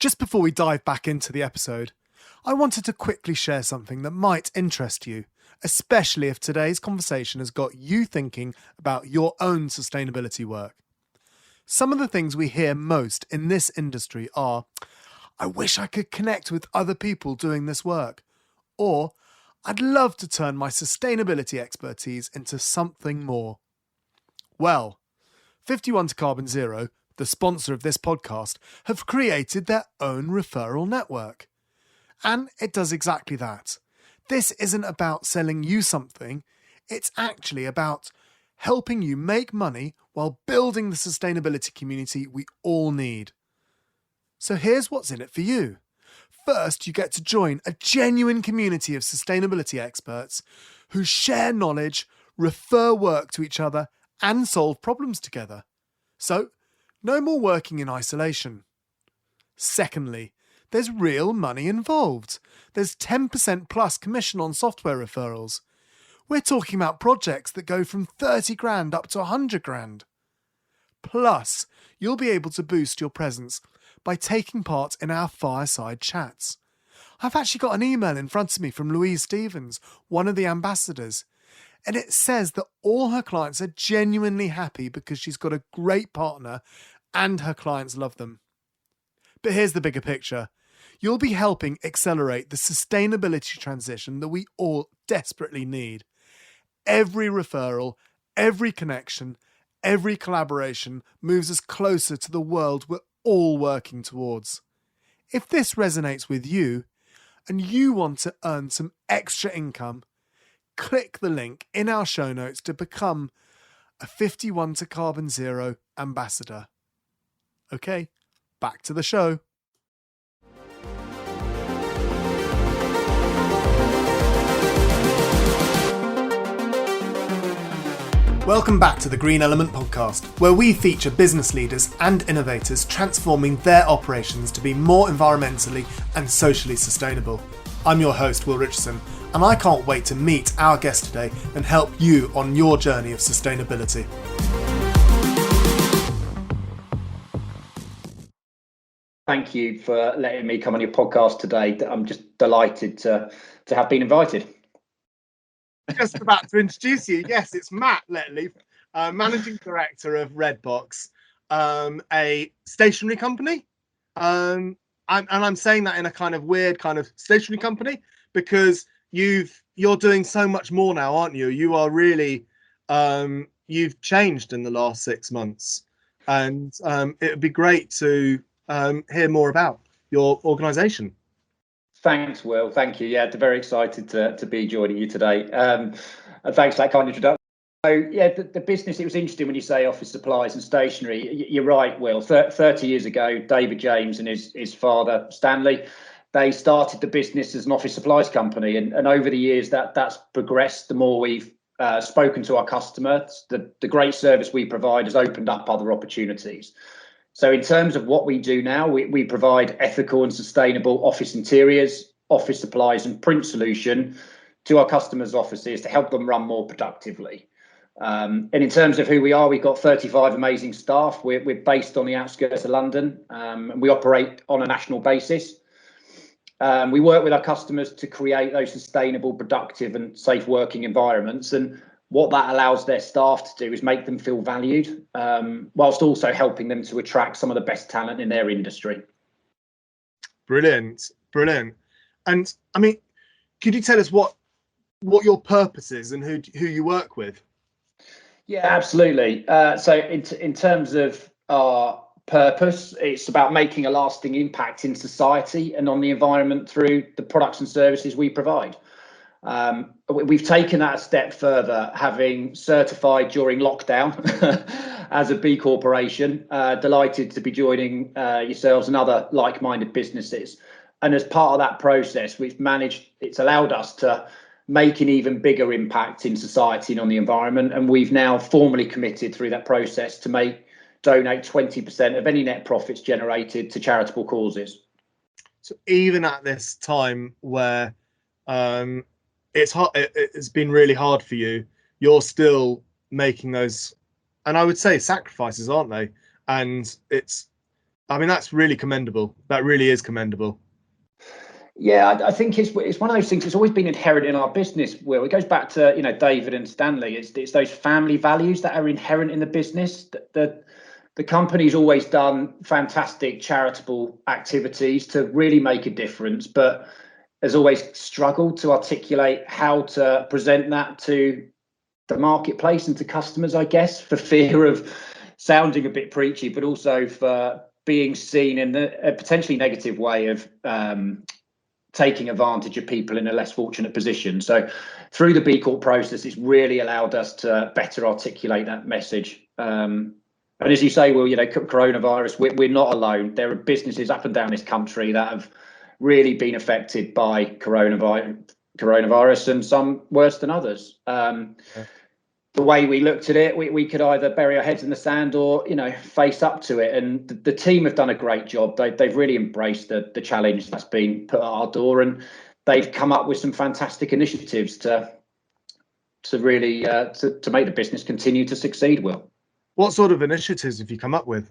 Just before we dive back into the episode, I wanted to quickly share something that might interest you, especially if today's conversation has got you thinking about your own sustainability work. Some of the things we hear most in this industry are, I wish I could connect with other people doing this work, or I'd love to turn my sustainability expertise into something more. Well, 51 to Carbon Zero, the sponsor of this podcast, have created their own referral network. And it does exactly that. This isn't about selling you something, it's actually about helping you make money while building the sustainability community we all need. So here's what's in it for you. First, you get to join a genuine community of sustainability experts who share knowledge, refer work to each other, and solve problems together. So, no more working in isolation. Secondly, there's real money involved. There's 10% plus commission on software referrals. We're talking about projects that go from 30 grand up to 100 grand. Plus, you'll be able to boost your presence by taking part in our fireside chats. I've actually got an email in front of me from Louise Stevens, one of the ambassadors, and it says that all her clients are genuinely happy because she's got a great partner and her clients love them. But here's the bigger picture. You'll be helping accelerate the sustainability transition that we all desperately need. Every referral, every connection, every collaboration moves us closer to the world we're all working towards. If this resonates with you and you want to earn some extra income, click the link in our show notes to become a 51 to Carbon Zero ambassador. Okay, back to the show. Welcome back to the Green Element podcast, where we feature business leaders and innovators transforming their operations to be more environmentally and socially sustainable. I'm your host, Will Richardson, and I can't wait to meet our guest today and help you on your journey of sustainability. Thank you for letting me come on your podcast today. I'm just delighted to have been invited. Just about to introduce you. Yes, it's Matt Letley, Managing Director of REDBOX, a stationery company. And I'm saying that in a kind of weird kind of stationery company because you're doing so much more now, aren't you? You are really, you've changed in the last 6 months. And it would be great to hear more about your organisation. Thanks, Will. Thank you. Yeah, very excited to be joining you today. And thanks for that kind introduction. So, yeah, the business, it was interesting when you say office supplies and stationery. You're right, Will. 30 years ago, David James and his father, Stanley, they started the business as an office supplies company. And over the years, that's progressed. The more we've spoken to our customers, the great service we provide has opened up other opportunities. So in terms of what we do now, we provide ethical and sustainable office interiors, office supplies and print solution to our customers' offices to help them run more productively. And in terms of who we are, we've got 35 amazing staff. We're based on the outskirts of London, and we operate on a national basis. We work with our customers to create those sustainable, productive and safe working environments. And what that allows their staff to do is make them feel valued, whilst also helping them to attract some of the best talent in their industry. Brilliant. And I mean, could you tell us what your purpose is and who you work with? Yeah, absolutely. So in terms of our purpose, it's about making a lasting impact in society and on the environment through the products and services we provide. We've taken that a step further, having certified during lockdown as a B Corporation. Delighted to be joining yourselves and other like-minded businesses. And as part of that process, it's allowed us to make an even bigger impact in society and on the environment. And we've now formally committed through that process to donate 20% of any net profits generated to charitable causes. So even at this time where it's hard, it's been really hard for you, you're still making those, and I would say sacrifices, aren't they? And it's I mean, that's really commendable. That really is commendable. Yeah, I think it's one of those things that's always been inherent in our business. Will, it goes back to David and Stanley. It's those family values that are inherent in the business. The company's always done fantastic charitable activities to really make a difference, but has always struggled to articulate how to present that to the marketplace and to customers, I guess, for fear of sounding a bit preachy, but also for being seen in a potentially negative way of taking advantage of people in a less fortunate position. So through the B Corp process, it's really allowed us to better articulate that message. And as you say, well, coronavirus, we're not alone. There are businesses up and down this country that have really been affected by coronavirus, and some worse than others. The way we looked at it, we could either bury our heads in the sand or, face up to it. And the team have done a great job. They've really embraced the challenge that's been put at our door, and they've come up with some fantastic initiatives to really to make the business continue to succeed. Will, what sort of initiatives have you come up with?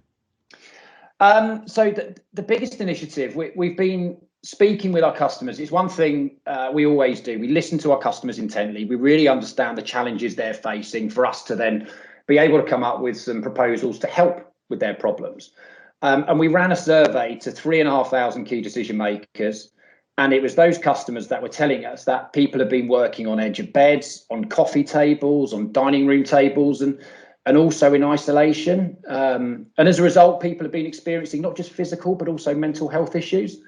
So the biggest initiative, we've been speaking with our customers. It's one thing we always do. We listen to our customers intently. We really understand the challenges they're facing for us to then be able to come up with some proposals to help with their problems. And we ran a survey to 3,500 key decision makers. And it was those customers that were telling us that people have been working on edge of beds, on coffee tables, on dining room tables, and also in isolation. And as a result, people have been experiencing not just physical, but also mental health issues.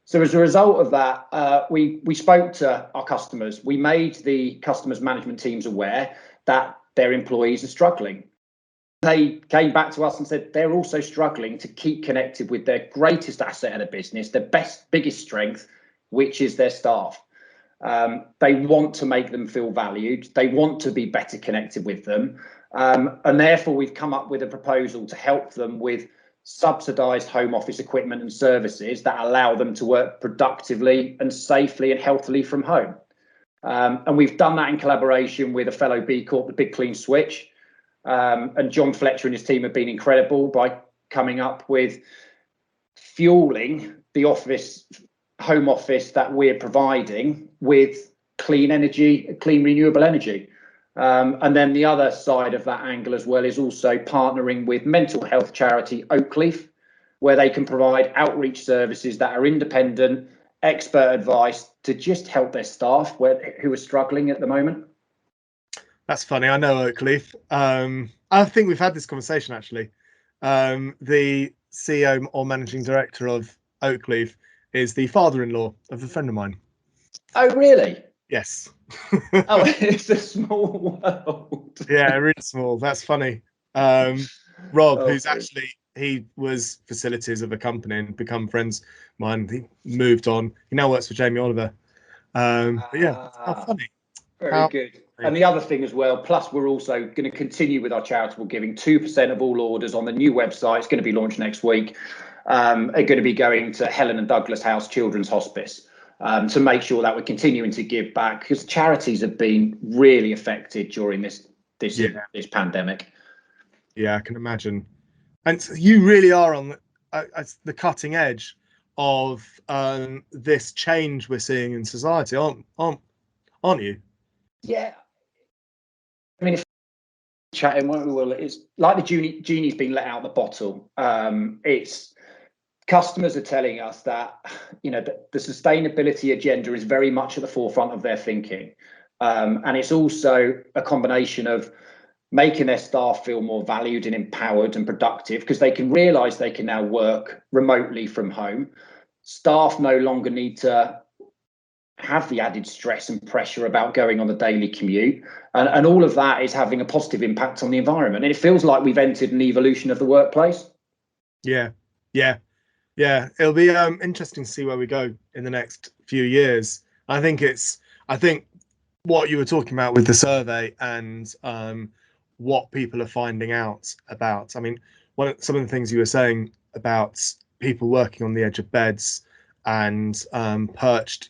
So as a result of that, we spoke to our customers. We made the customers' management teams aware that their employees are struggling. They came back to us and said they're also struggling to keep connected with their greatest asset in a business, their biggest strength, which is their staff. They want to make them feel valued. They want to be better connected with them. And therefore, we've come up with a proposal to help them with subsidised home office equipment and services that allow them to work productively and safely and healthily from home. And we've done that in collaboration with a fellow B Corp, the Big Clean Switch. And John Fletcher and his team have been incredible by coming up with fueling the home office that we're providing with clean energy, clean renewable energy. And then the other side of that angle as well is also partnering with mental health charity Oakleaf, where they can provide outreach services that are independent, expert advice to just help their staff who are struggling at the moment. That's funny. I know Oakleaf. I think we've had this conversation actually. The CEO or managing director of Oakleaf is the father-in-law of a friend of mine. Oh, really? Yes. Oh, it's a small world. Yeah, really small. That's funny. Rob, who's actually, he was facilities of a company and become friends of mine. He moved on. He now works for Jamie Oliver. But yeah, how funny. Very good. And the other thing as well, plus we're also going to continue with our charitable giving. 2% of all orders on the new website, it's going to be launched next week, are going to be going to Helen and Douglas House Children's Hospice, to make sure that we're continuing to give back, because charities have been really affected during this pandemic. Yeah, I can imagine. And you really are on the cutting edge of this change we're seeing in society, aren't you? Yeah. I mean, if chatting, it's like the genie's been let out of the bottle. It's customers are telling us that the sustainability agenda is very much at the forefront of their thinking, and it's also a combination of making their staff feel more valued and empowered and productive, because they can realise they can now work remotely from home. Staff no longer need to have the added stress and pressure about going on the daily commute, and all of that is having a positive impact on the environment. And it feels like we've entered an evolution of the workplace. Yeah. It'll be interesting to see where we go in the next few years. I think what you were talking about with the survey and what people are finding out about. I mean, some of the things you were saying about people working on the edge of beds and perched.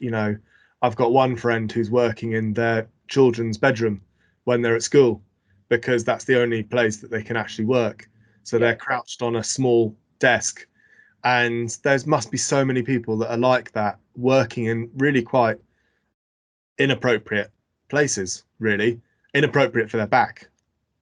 I've got one friend who's working in their children's bedroom when they're at school, because that's the only place that they can actually work. So they're crouched on a small desk And there must be so many people that are like that, working in really quite inappropriate places, really inappropriate for their back.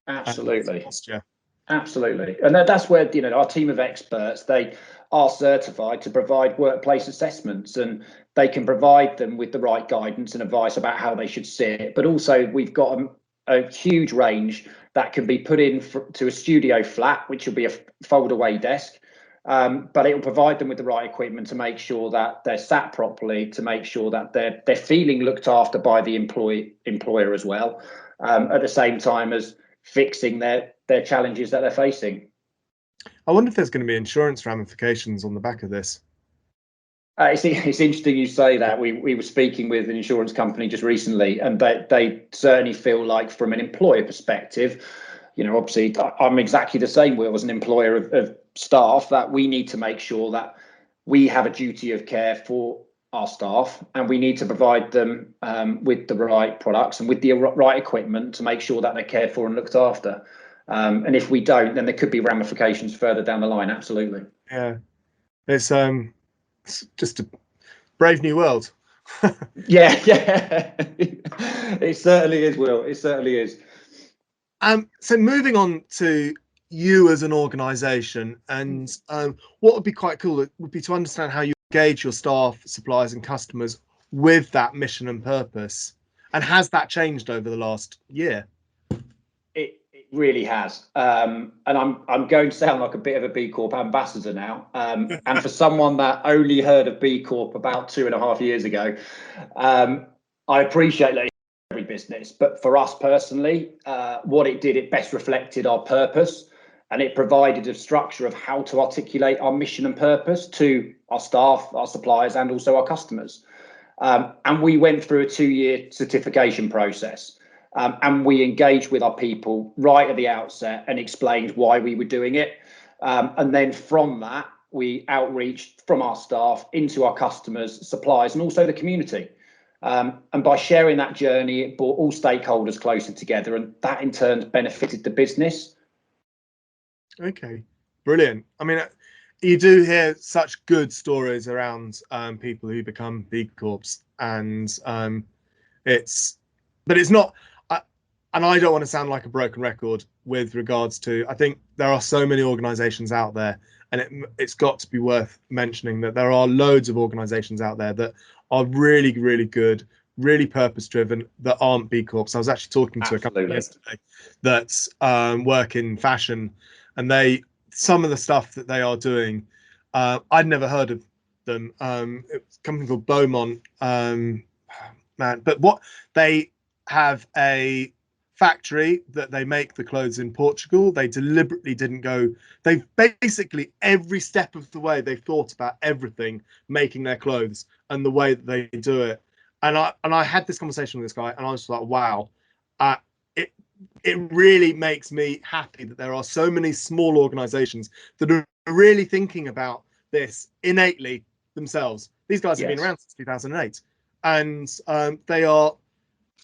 Absolutely. Posture. Absolutely. And that's where, our team of experts, they are certified to provide workplace assessments, and they can provide them with the right guidance and advice about how they should sit. But also we've got a huge range that can be put in to a studio flat, which will be a fold away desk. But it will provide them with the right equipment to make sure that they're sat properly, to make sure that they're feeling looked after by the employer as well, at the same time as fixing their challenges that they're facing. I wonder if there's going to be insurance ramifications on the back of this. It's interesting you say that. We were speaking with an insurance company just recently, and they certainly feel like, from an employer perspective, obviously I'm exactly the same. Will, as an employer of staff, that we need to make sure that we have a duty of care for our staff, and we need to provide them with the right products and with the right equipment to make sure that they're cared for and looked after. And if we don't, then there could be ramifications further down the line. Absolutely. Yeah, it's just a brave new world. Yeah. It certainly is, Will. It certainly is. So moving on to you as an organisation, and what would be quite cool would be to understand how you engage your staff, suppliers, and customers with that mission and purpose. And has that changed over the last year? It really has, and I'm going to sound like a bit of a B Corp ambassador now. And for someone that only heard of B Corp about 2.5 years ago, I appreciate that every business, but for us personally, what it did, it best reflected our purpose, and it provided a structure of how to articulate our mission and purpose to our staff, our suppliers, and also our customers. And we went through a 2-year certification process. And we engaged with our people right at the outset and explained why we were doing it. And then from that, we outreached from our staff into our customers, suppliers, and also the community. And by sharing that journey, it brought all stakeholders closer together, and that in turn benefited the business. Okay, brilliant. I mean, you do hear such good stories around people who become B Corps, and it's not. And I don't want to sound like a broken record with regards to, I think there are so many organizations out there, and it's got to be worth mentioning that there are loads of organizations out there that are really, really good, really purpose driven, that aren't B Corps. I was actually talking to a company yesterday that's work in fashion, and some of the stuff that they are doing, I'd never heard of them. It's a company called Beaumont, but what they have a factory that they make the clothes in Portugal. They deliberately didn't go. They've basically every step of the way they've thought about everything, making their clothes and the way that they do it. And I had this conversation with this guy, and I was like, wow, it really makes me happy that there are so many small organizations that are really thinking about this innately themselves. These guys have been around since 2008, and they are.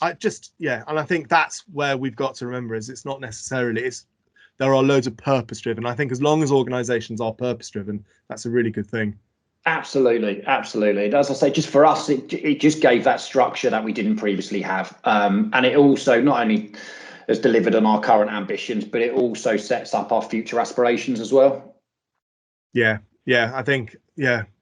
And I think that's where we've got to remember is it's not necessarily, there are loads of purpose driven. I think as long as organizations are purpose driven, that's a really good thing. Absolutely. And as I say, just for us, it just gave that structure that we didn't previously have. And it also not only has delivered on our current ambitions, but it also sets up our future aspirations as well. Yeah, I think,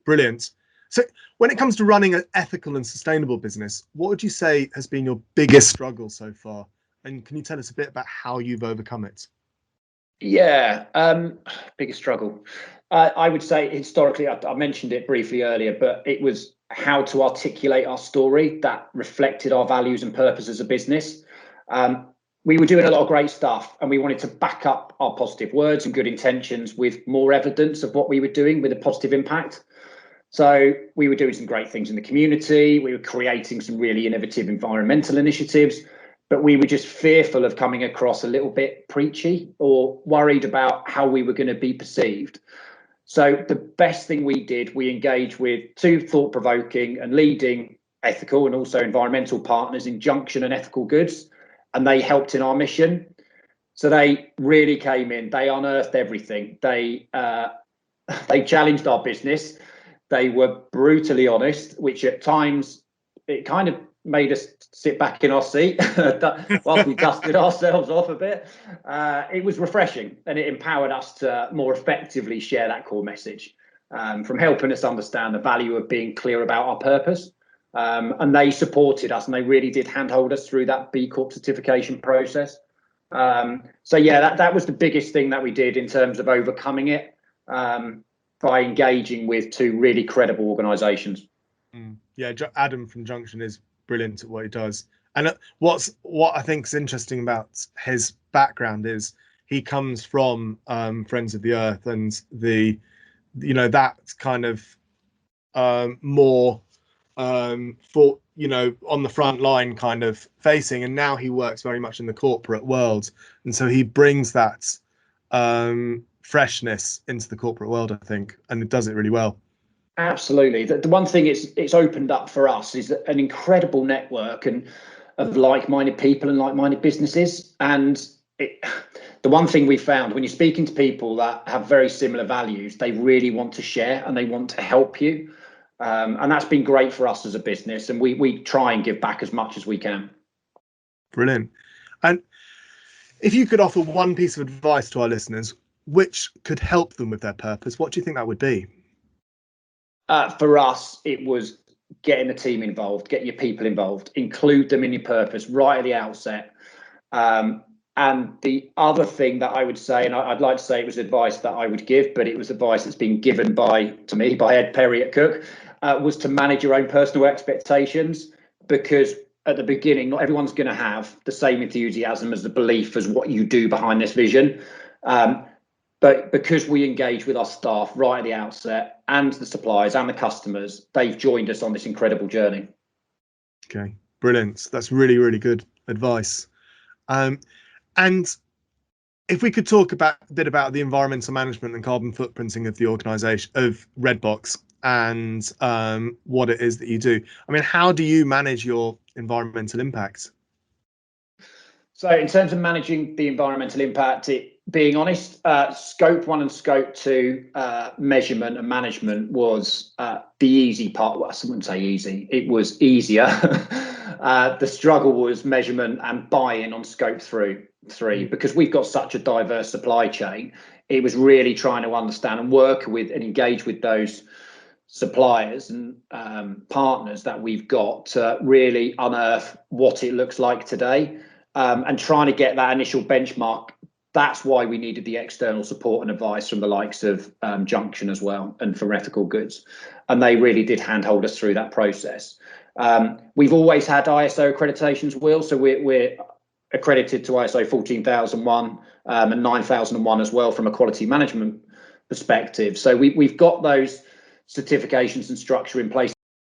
brilliant. So when it comes to running an ethical and sustainable business, what would you say has been your biggest struggle so far? And can you tell us a bit about how you've overcome it? Yeah, biggest struggle. I would say historically, I mentioned it briefly earlier, but it was how to articulate our story that reflected our values and purpose as a business. We were doing a lot of great stuff, and we wanted to back up our positive words and good intentions with more evidence of what we were doing with a positive impact. So we were doing some great things in the community. We were creating some really innovative environmental initiatives, but we were just fearful of coming across a little bit preachy or worried about how we were going to be perceived. So the best thing we did, we engaged with 2 thought-provoking and leading ethical and also environmental partners in Junction and Ethical Goods, and they helped in our mission. So they really came in, they unearthed everything. They They challenged our business. They were brutally honest, which at times it kind of made us sit back in our seat whilst we dusted ourselves off a bit. It was refreshing, and it empowered us to more effectively share that core message, from helping us understand the value of being clear about our purpose. And they supported us, and they really did handhold us through that B Corp certification process. So yeah, that was the biggest thing that we did in terms of overcoming it, by engaging with two really credible organisations. Yeah, Adam from Junction is brilliant at what he does. And what I think is interesting about his background is he comes from Friends of the Earth and that kind of more for on the front line kind of facing, and now he works very much in the corporate world, and so he brings that freshness into the corporate world, I think, and it does it really well. Absolutely. The one thing it's opened up for us is an incredible network and of like-minded people and like-minded businesses. And the one thing we found when you're speaking to people that have very similar values, they really want to share and they want to help you. And that's been great for us as a business. And we try and give back as much as we can. Brilliant. And if you could offer one piece of advice to our listeners, which could help them with their purpose, what do you think that would be? For us, it was getting the team involved, get your people involved, include them in your purpose right at the outset. And the other thing that I would say, and I'd like to say it was advice that I would give, but it was advice that's been given to me by Ed Perry at Cook, was to manage your own personal expectations, because at the beginning, not everyone's going to have the same enthusiasm as the belief as what you do behind this vision. But because we engage with our staff right at the outset, and the suppliers and the customers, they've joined us on this incredible journey. Okay, brilliant. That's really, really good advice. And if we could talk a bit about the environmental management and carbon footprinting of the organisation of REDBOX and what it is that you do. I mean, how do you manage your environmental impact? So in terms of managing the environmental impact, being honest, scope 1 and scope 2 measurement and management was the easy part. Well, I wouldn't say easy, it was easier. The struggle was measurement and buy-in on scope 3, because we've got such a diverse supply chain. It was really trying to understand and work with and engage with those suppliers and partners that we've got to really unearth what it looks like today. And trying to get that initial benchmark. That's why we needed the external support and advice from the likes of Junction as well, and from Ethical Goods. And they really did handhold us through that process. We've always had ISO accreditations, Will, so we're accredited to ISO 14001 and 9001 as well from a quality management perspective. So we've got those certifications and structure in place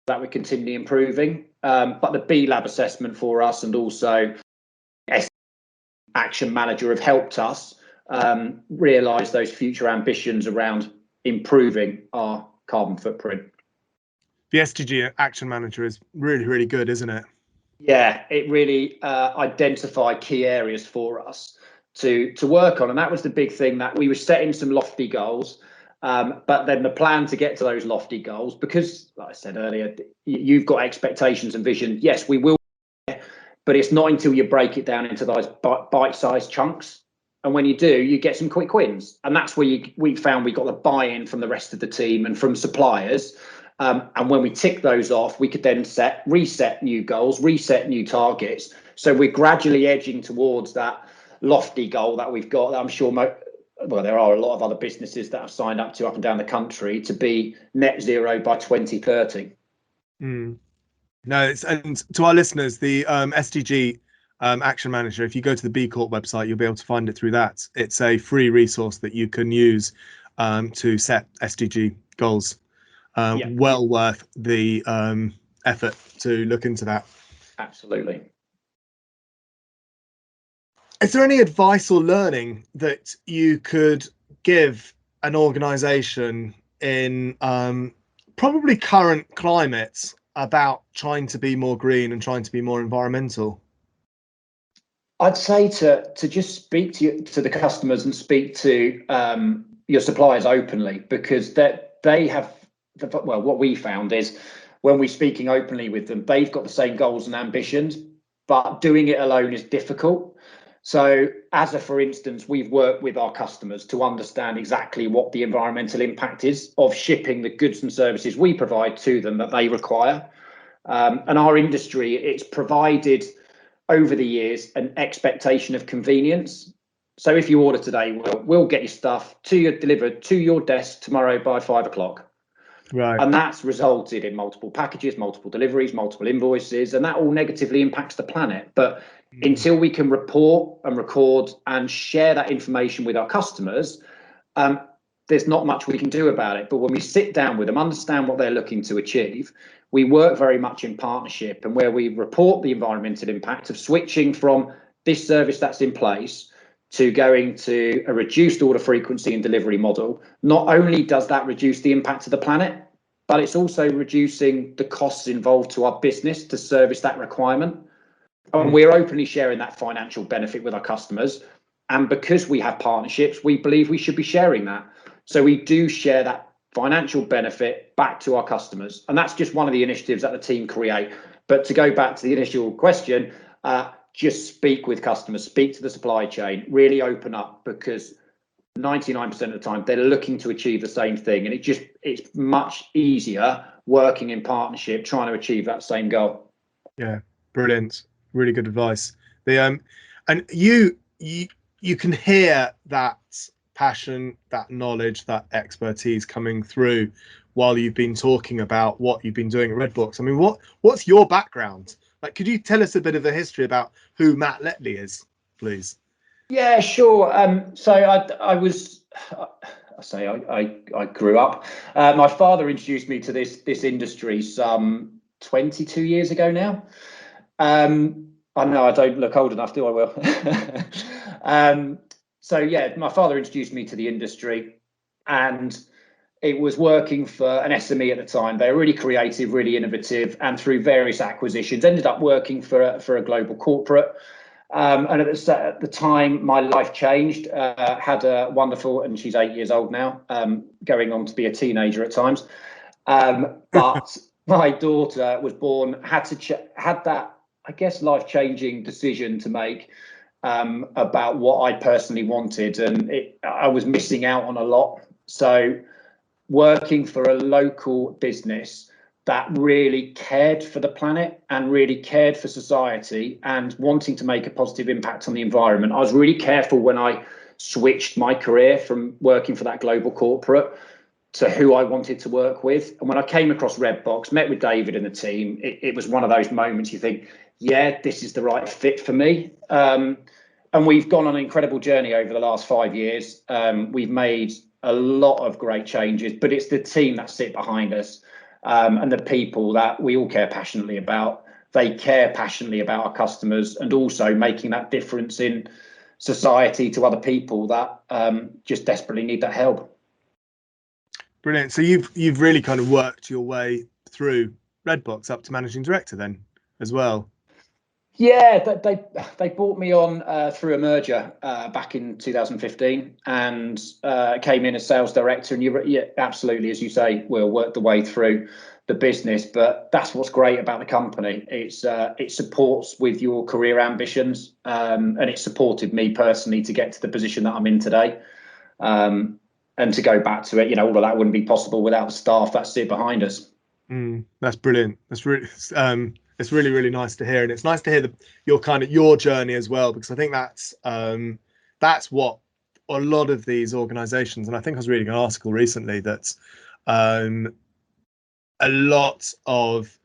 that we're continually improving. But the B Lab assessment for us and also Action Manager have helped us realise those future ambitions around improving our carbon footprint. The SDG Action Manager is really, really good, isn't it? Yeah, it really identified key areas for us to work on. And that was the big thing, that we were setting some lofty goals. But then the plan to get to those lofty goals, because like I said earlier, you've got expectations and vision. Yes, we will. But it's not until you break it down into those bite-sized chunks. And when you do, you get some quick wins. And that's where we found we got the buy-in from the rest of the team and from suppliers. And when we tick those off, we could then reset new goals, reset new targets. So we're gradually edging towards that lofty goal that we've got. I'm sure, there are a lot of other businesses that have signed up to up and down the country to be net zero by 2030. No, and to our listeners, the SDG Action Manager, if you go to the B Corp website, you'll be able to find it through that. It's a free resource that you can use to set SDG goals. Well worth the effort to look into that. Absolutely. Is there any advice or learning that you could give an organisation in probably current climates about trying to be more green and trying to be more environmental? I'd say to just speak to the customers and speak to your suppliers openly, because they have, well, what we found is when we're speaking openly with them, they've got the same goals and ambitions, but doing it alone is difficult. So for instance, we've worked with our customers to understand exactly what the environmental impact is of shipping the goods and services we provide to them that they require. And our industry, it's provided over the years an expectation of convenience. So if you order today, we'll get your stuff delivered to your desk tomorrow by 5 o'clock. Right. And that's resulted in multiple packages, multiple deliveries, multiple invoices, and that all negatively impacts the planet. But until we can report and record and share that information with our customers, there's not much we can do about it. But when we sit down with them, understand what they're looking to achieve, we work very much in partnership, and where we report the environmental impact of switching from this service that's in place to going to a reduced order frequency and delivery model. Not only does that reduce the impact of the planet, but it's also reducing the costs involved to our business to service that requirement. And we're openly sharing that financial benefit with our customers. And because we have partnerships, we believe we should be sharing that. So we do share that financial benefit back to our customers. And that's just one of the initiatives that the team create. But to go back to the initial question, just speak with customers, speak to the supply chain, really open up, because 99% of the time they're looking to achieve the same thing. And it's much easier working in partnership, trying to achieve that same goal. Yeah, brilliant. Really good advice. And you can hear that passion, that knowledge, that expertise coming through while you've been talking about what you've been doing at REDBOX. I mean, what's your background? Like, could you tell us a bit of the history about who Matt Letley is, please? Yeah, sure. So I grew up. My father introduced me to this industry some 22 years ago now. I know I don't look old enough, do I, Will? So yeah, my father introduced me to the industry, and it was working for an SME at the time. They were really creative, really innovative, and through various acquisitions, ended up working for a global corporate. And at the time, my life changed. Had a wonderful, and she's 8 years old now, going on to be a teenager at times. But my daughter was born, had that, I guess, life-changing decision to make about what I personally wanted, and I was missing out on a lot. So working for a local business that really cared for the planet and really cared for society and wanting to make a positive impact on the environment, I was really careful when I switched my career from working for that global corporate to who I wanted to work with. And when I came across REDBOX, met with David and the team, it was one of those moments you think, yeah, this is the right fit for me. And we've gone on an incredible journey over the last 5 years. We've made a lot of great changes, but it's the team that sit behind us, and the people that we all care passionately about. They care passionately about our customers, and also making that difference in society to other people that just desperately need that help. Brilliant. So you've really kind of worked your way through REDBOX up to managing director then as well. Yeah, they brought me on through a merger back in 2015, and came in as sales director. And yeah, absolutely, as you say, we'll work the way through the business. But that's what's great about the company. It supports with your career ambitions, and it supported me personally to get to the position that I'm in today. And to go back to it, all of that wouldn't be possible without the staff that sit behind us. That's brilliant. That's really. It's really, really nice to hear, and it's nice to hear your journey as well, because I think that's what a lot of these organisations, and I think I was reading an article recently that a lot of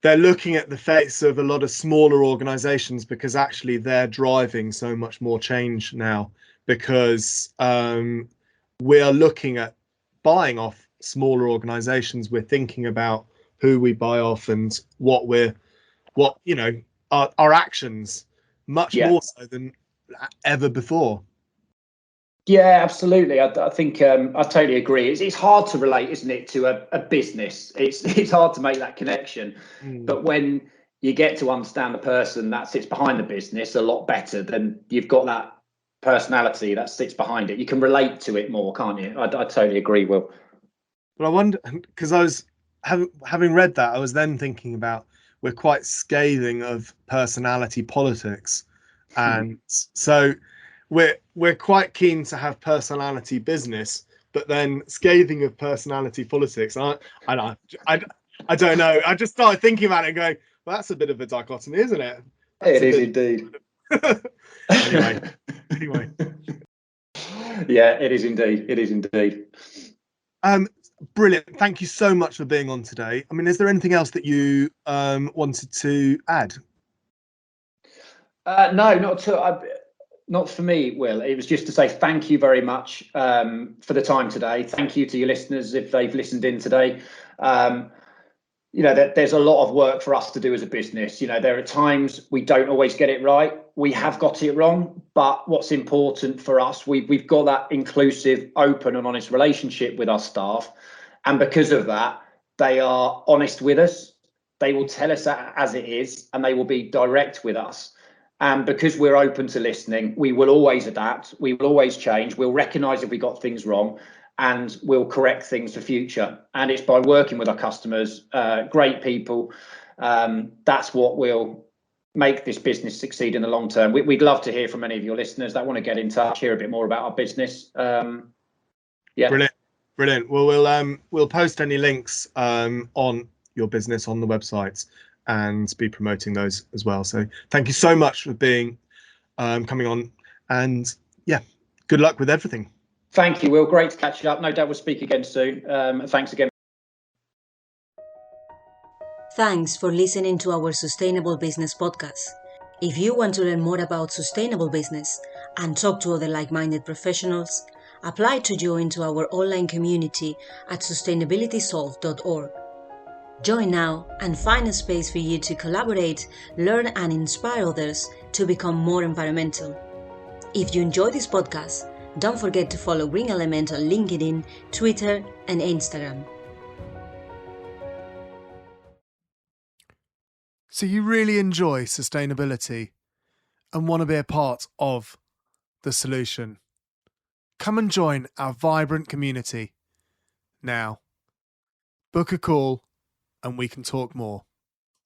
they're looking at the face of a lot of smaller organisations, because actually they're driving so much more change now, because we are looking at buying off smaller organisations. We're thinking about who we buy off and our actions much more so than ever before. Yeah, absolutely. I think I totally agree. It's hard to relate, isn't it, to a business? It's hard to make that connection. But when you get to understand the person that sits behind the business a lot better, then you've got personality that sits behind it. You can relate to it more, can't you? I totally agree, Will. But I wonder, because I was having read that, I was then thinking about we're quite scathing of personality politics, and so we're quite keen to have personality business, but then scathing of personality politics. I don't know. I just started thinking about it, and going, well, that's a bit of a dichotomy, isn't it? It is indeed. Anyway. Yeah, it is indeed. It is indeed. Brilliant. Thank you so much for being on today. I mean, is there anything else that you wanted to add? No, not at all. Not for me, Will. It was just to say thank you very much for the time today. Thank you to your listeners if they've listened in today. There's a lot of work for us to do as a business. There are times we don't always get it right. We have got it wrong, but what's important for us, we've got that inclusive, open and honest relationship with our staff. And because of that, they are honest with us. They will tell us as it is, and they will be direct with us. And because we're open to listening, we will always adapt. We will always change. We'll recognise if we got things wrong, and we'll correct things for future. And it's by working with our customers, great people. That's what will make this business succeed in the long term. We'd love to hear from any of your listeners that want to get in touch, hear a bit more about our business. Yeah. Brilliant. Well, we'll post any links on your business on the website and be promoting those as well. So thank you so much for being coming on, and yeah, good luck with everything. Thank you, Will. Great to catch up. No doubt we'll speak again soon. Thanks again. Thanks for listening to our Sustainable Business podcast. If you want to learn more about sustainable business and talk to other like-minded professionals, apply to join to our online community at sustainabilitysolve.org. Join now and find a space for you to collaborate, learn and inspire others to become more environmental. If you enjoy this podcast, don't forget to follow Green Element on LinkedIn, Twitter and Instagram. So you really enjoy sustainability and want to be a part of the solution? Come and join our vibrant community now. Book a call and we can talk more.